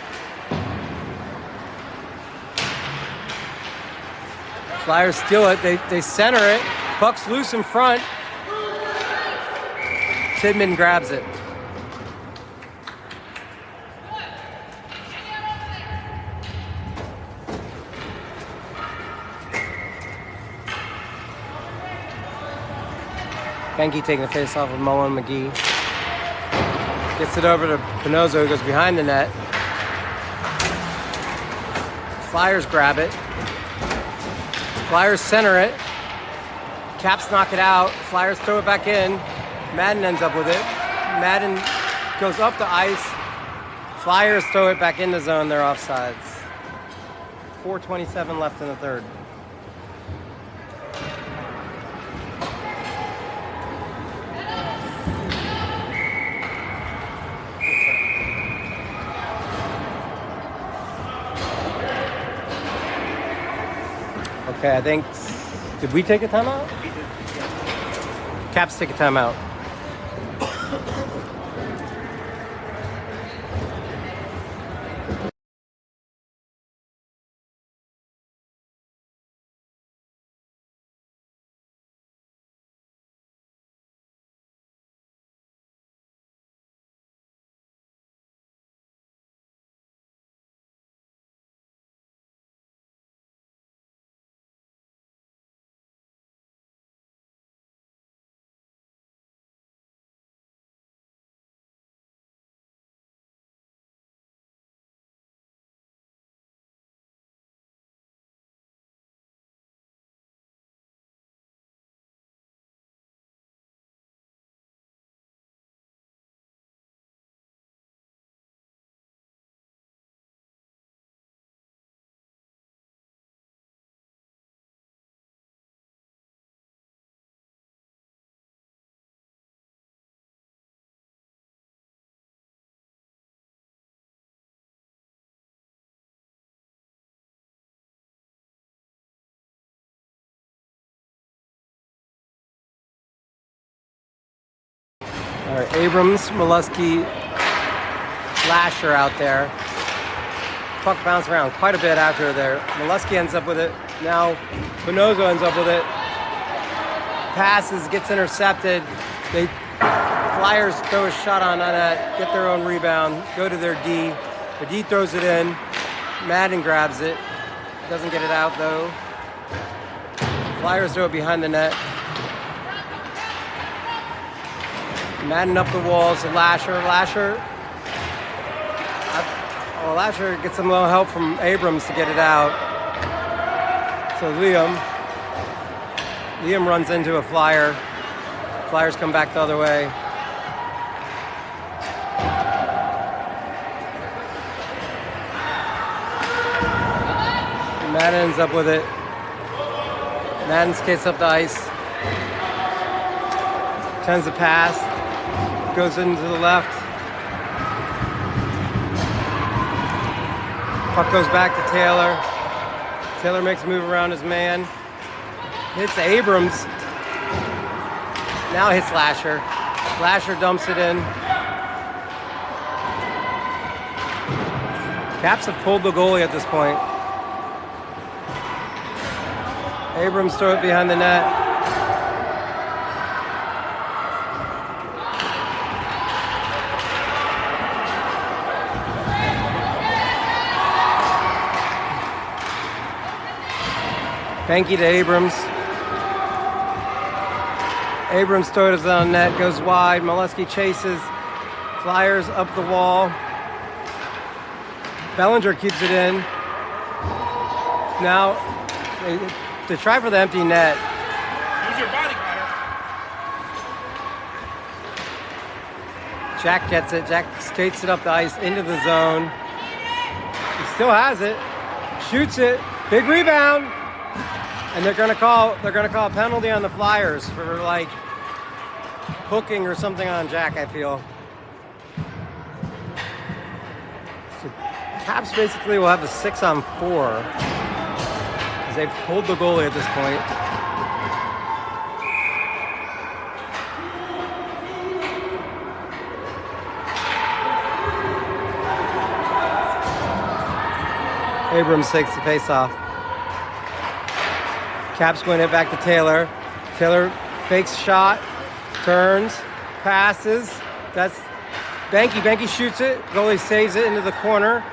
Flyers steal it. They center it. Puck's loose in front. Tidman grabs it. Benke taking the face off of Mullen McGee. Gets it over to Pinozzo, who goes behind the net. Flyers grab it. Flyers center it. Caps knock it out. Flyers throw it back in. Madden ends up with it. Madden goes up the ice. Flyers throw it back in the zone. They're offsides. 4:27 left in the third. Okay, I think, did we take a timeout? Caps take a timeout. All right, Abrams, Molesky, Lasher out there. Puck bounced around quite a bit after there. Molesky ends up with it. Now Pinozzo ends up with it. Passes, gets intercepted. Flyers throw a shot on that, get their own rebound, go to their D. The D throws it in. Madden grabs it. Doesn't get it out though. Flyers throw it behind the net. Madden up the walls to Lasher. Lasher gets some little help from Abrams to get it out. So Liam runs into a Flyer. Flyers come back the other way. Madden ends up with it. Madden skates up the ice. Tends to pass. Goes into the left. Puck goes back to Taylor. Taylor makes a move around his man. Hits Abrams. Now hits Lasher. Lasher dumps it in. Caps have pulled the goalie at this point. Abrams throw it behind the net. Banky to Abrams. Abrams throws it on net, goes wide. Molesky chases. Flyers up the wall. Bellinger keeps it in. Now, they try for the empty net. Use your body, Connor. Jack gets it. Jack skates it up the ice into the zone. He still has it. Shoots it. Big rebound. And they're gonna call a penalty on the Flyers for like hooking or something on Jack, I feel. So Caps basically will have a 6-on-4 because they've pulled the goalie at this point. Abrams takes the face-off. Caps win it back to Taylor. Taylor fakes shot, turns, passes. That's Banky. Banky shoots it. Goalie saves it into the corner.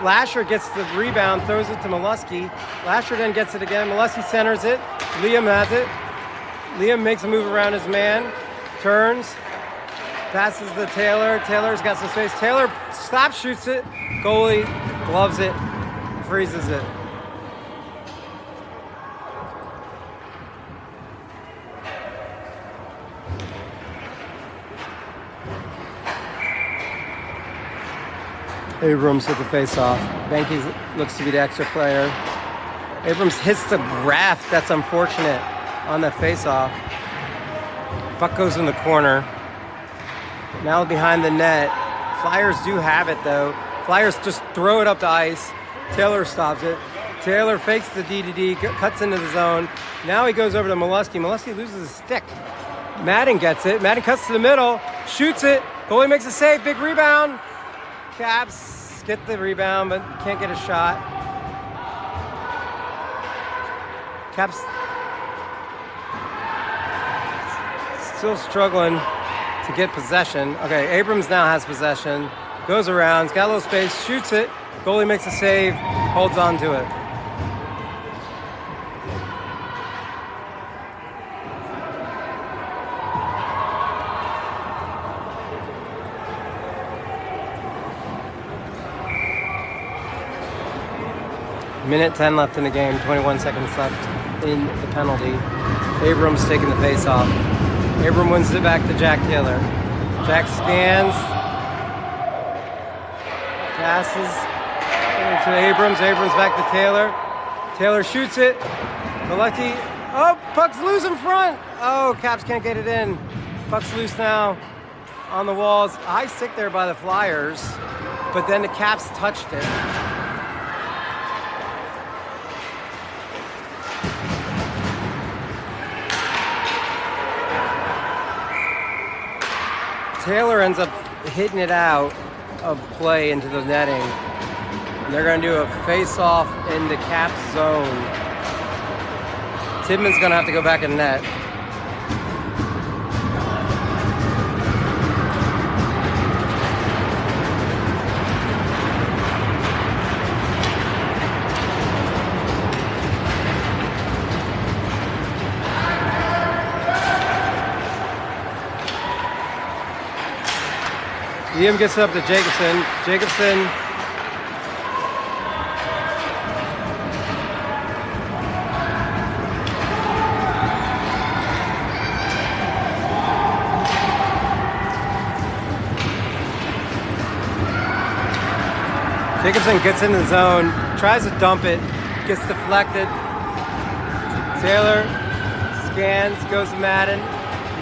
Lasher gets the rebound, throws it to Molesky. Lasher then gets it again. Molesky centers it. Liam has it. Liam makes a move around his man. Turns. Passes to Taylor. Taylor's got some space. Taylor stops, shoots it. Goalie gloves it. Freezes it. Abrams with the face-off. Banky looks to be the extra player. Abrams hits the raft. That's unfortunate on the face-off. Puck goes in the corner. Now behind the net. Flyers do have it, though. Flyers just throw it up the ice. Taylor stops it. Taylor fakes the D, cuts into the zone. Now he goes over to Molesky. Molesky loses his stick. Madden gets it. Madden cuts to the middle, shoots it. Goalie makes a save. Big rebound. Caps get the rebound, but can't get a shot. Caps still struggling to get possession. Okay, Abrams now has possession. Goes around, he's got a little space, shoots it. Goalie makes a save, holds on to it. Minute 10 left in the game, 21 seconds left in the penalty. Abrams taking the face off. Abrams wins it back to Jack Taylor. Jack scans. Passes to Abrams. Abrams back to Taylor. Taylor shoots it. Molesky. Oh, puck's loose in front. Oh, Caps can't get it in. Puck's loose now on the walls. High stick there by the Flyers, but then the Caps touched it. Taylor ends up hitting it out of play into the netting. And they're going to do a face-off in the Cap zone. Tidman's going to have to go back in net. Liam gets it up to Jacobson. Jacobson gets in the zone, tries to dump it, gets deflected. Taylor scans, goes to Madden.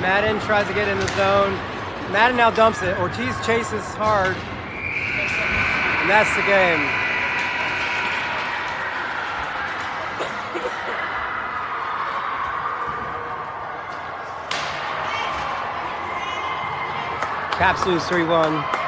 Madden tries to get in the zone. Madden now dumps it. Ortiz chases hard. And that's the game. Caps lose 3-1.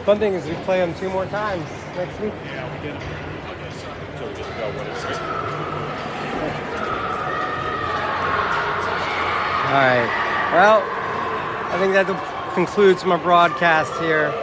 Fun thing is we play them 2 more times next week. Yeah, we did. Okay, so until we get to go, what is it? All right. Well, I think that concludes my broadcast here.